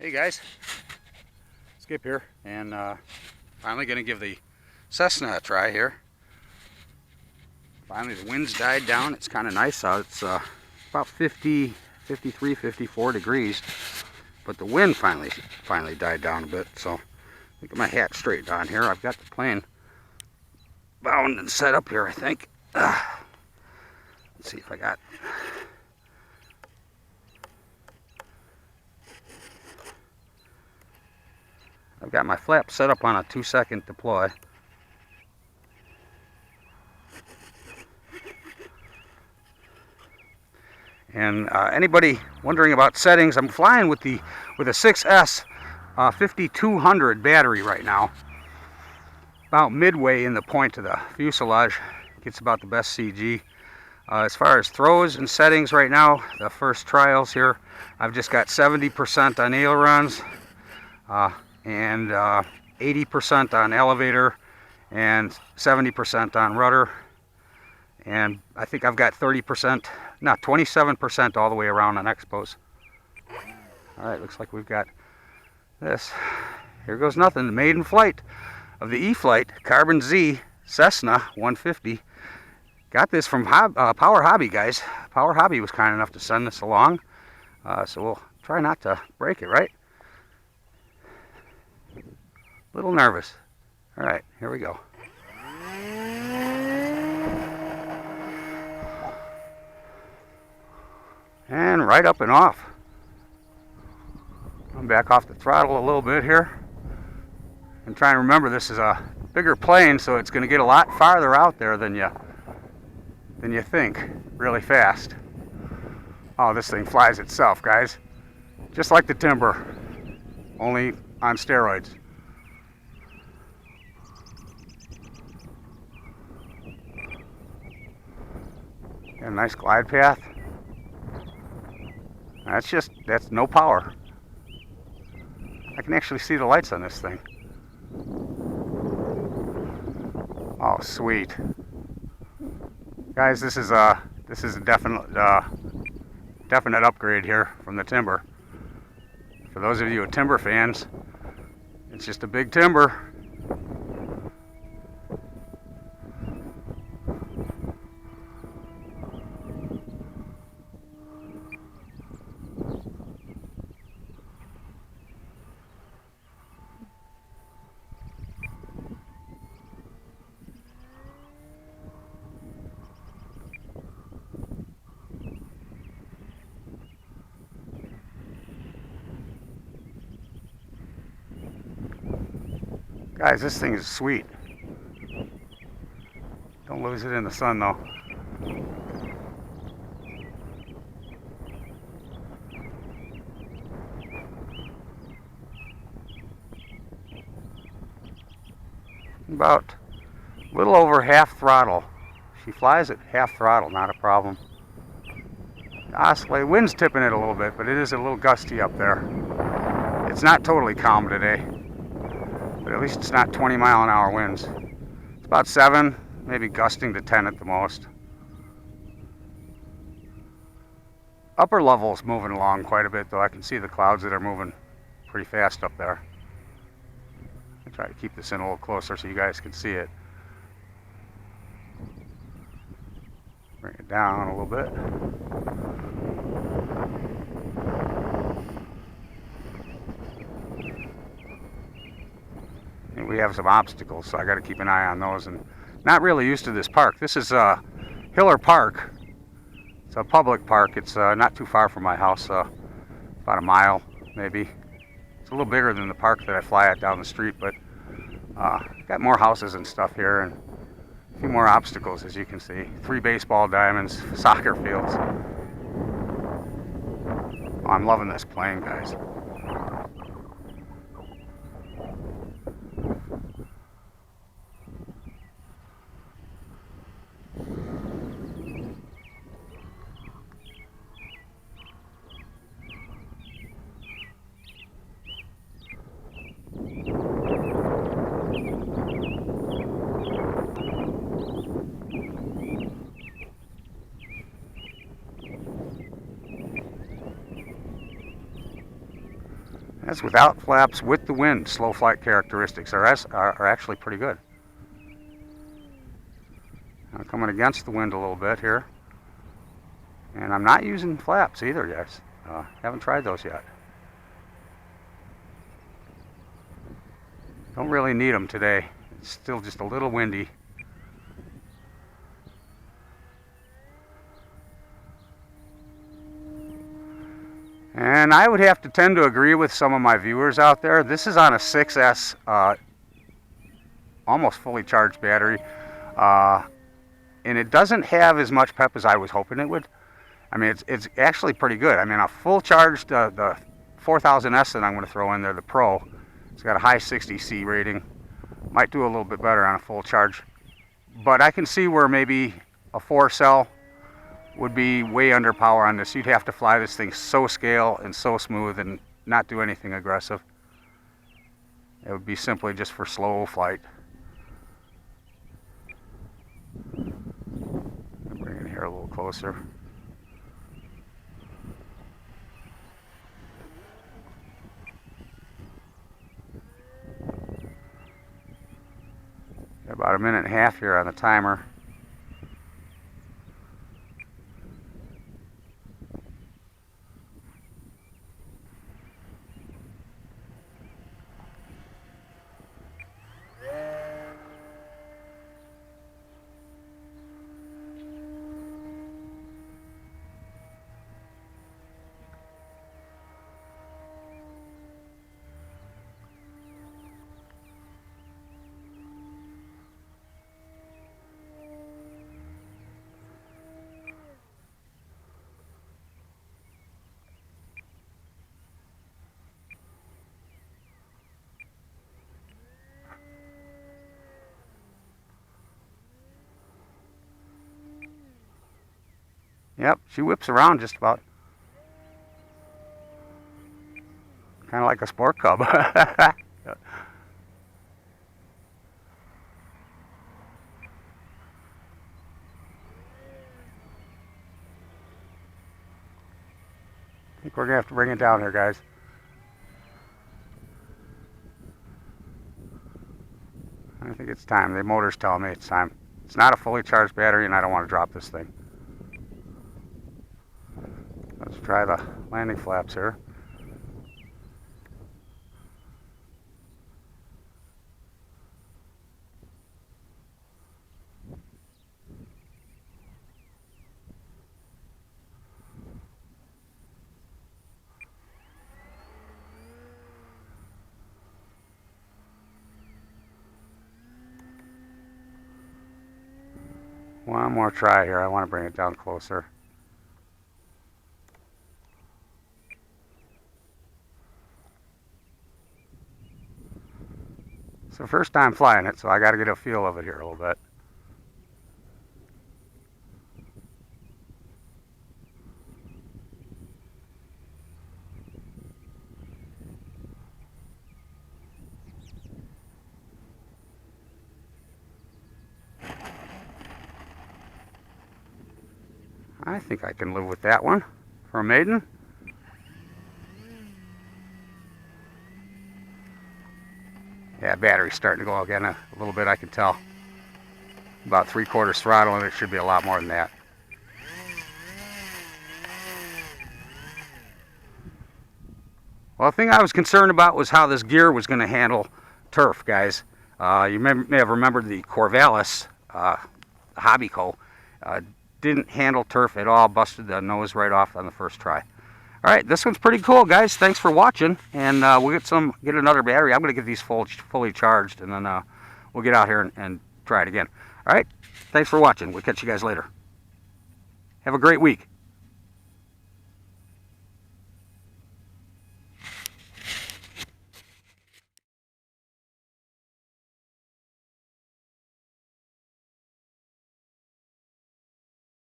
Hey guys, Skip here, and finally going to give the Cessna a try here. Finally the wind's died down. It's kind of nice out. It's about 50, 53, 54 degrees, but the wind finally died down a bit. So get my hat straightened on here. I've got the plane bound and set up here, I think. Let's see if I got... I've got my flap set up on a 2-second deploy. And anybody wondering about settings, I'm flying with a 6S 5200 battery right now. About midway in the point of the fuselage, gets about the best CG. As far as throws and settings right now, the first trials here, I've just got 70% on ailerons. And 80% on elevator and 70% on rudder, and I think I've got 27% all the way around on expos. Alright, looks like we've got this. Here goes nothing. The maiden flight of the E-Flite Carbon Z Cessna 150. Got this from Power Hobby, guys. Power Hobby was kind enough to send this along, so we'll try not to break it, right? A little nervous. All right, here we go. And right up and off. I'm back off the throttle a little bit here. I'm trying to remember this is a bigger plane, so it's going to get a lot farther out there than you think, really fast. Oh, this thing flies itself, guys. Just like the Timber, only on steroids. Got a nice glide path. That's no power. I can actually see the lights on this thing. Oh, sweet. Guys, this is a definite upgrade here from the Timber. For those of you who are Timber fans, it's just a big Timber. Guys, this thing is sweet. Don't lose it in the sun, though. About a little over half throttle. She flies at half throttle, not a problem. Oscillate. Wind's tipping it a little bit, but it is a little gusty up there. It's not totally calm today. But at least it's not 20-mile-an-hour winds. It's about 7, maybe gusting to 10 at the most. Upper level's moving along quite a bit, though. I can see the clouds that are moving pretty fast up there. I'll try to keep this in a little closer so you guys can see it. Bring it down a little bit. We have some obstacles, so I got to keep an eye on those. And not really used to this park. This is Hiller Park. It's a public park. It's not too far from my house, about a mile maybe. It's a little bigger than the park that I fly at down the street, but got more houses and stuff here and a few more obstacles, as you can see. 3 baseball diamonds, soccer fields. Oh, I'm loving this plane, guys. That's without flaps, with the wind. Slow flight characteristics are actually pretty good. I'm coming against the wind a little bit here. And I'm not using flaps either, guys. Haven't tried those yet. Don't really need them today. It's still just a little windy. And I would have to tend to agree with some of my viewers out there. This is on a 6S, almost fully charged battery. And it doesn't have as much pep as I was hoping it would. I mean, it's actually pretty good. I mean, a full charged, the 4000S that I'm going to throw in there, the Pro, it's got a high 60C rating. Might do a little bit better on a full charge. But I can see where maybe a 4-cell would be way under power on this. You'd have to fly this thing so scale and so smooth and not do anything aggressive. It would be simply just for slow flight. Bring it here a little closer. Got about a minute and a half here on the timer. Yep, she whips around just about. Kind of like a sport cub. I think we're going to have to bring it down here, guys. I think it's time. The motor's telling me it's time. It's not a fully charged battery, and I don't want to drop this thing. Let's try the landing flaps here. One more try here. I want to bring it down closer. It's the first time flying it, so I got to get a feel of it here a little bit. I think I can live with that one for a maiden. Yeah, battery's starting to go again a little bit, I can tell. About 3/4 throttle, and it should be a lot more than that. Well, the thing I was concerned about was how this gear was going to handle turf, guys. You may have remembered the Corvallis Hobbyco didn't handle turf at all, busted the nose right off on the first try. All right, this one's pretty cool, guys. Thanks for watching, and we'll get another battery. I'm going to get these fully charged, and then we'll get out here and try it again. All right, thanks for watching. We'll catch you guys later. Have a great week.